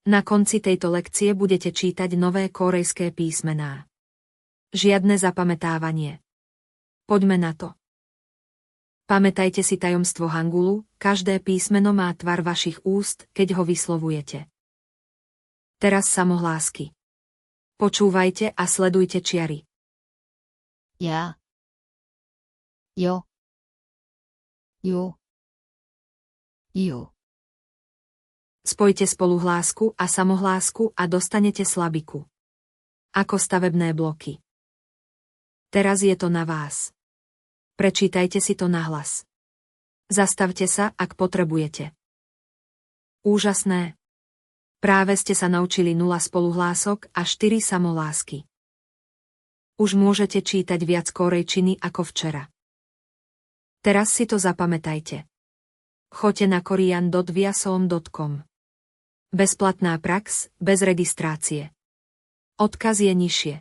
Na konci tejto lekcie budete čítať nové kórejské písmená. Žiadne zapamätávanie. Poďme na to. Pamätajte si tajomstvo hangulu, každé písmeno má tvar vašich úst, keď ho vyslovujete. Teraz samohlásky. Počúvajte a sledujte čiary. 야, 여, 요, 요. Spojte spoluhlásku a samohlásku a dostanete slabiku. Ako stavebné bloky. Teraz je to na vás. Prečítajte si to nahlas. Zastavte sa, ak potrebujete. Úžasné. Práve ste sa naučili 0 spoluhlások a 4 samohlásky. Už môžete čítať viac kórejčiny ako včera. Teraz si to zapamätajte. Choďte na korean.viasom.com. Bezplatná prax, bez registrácie. Odkaz je nižšie.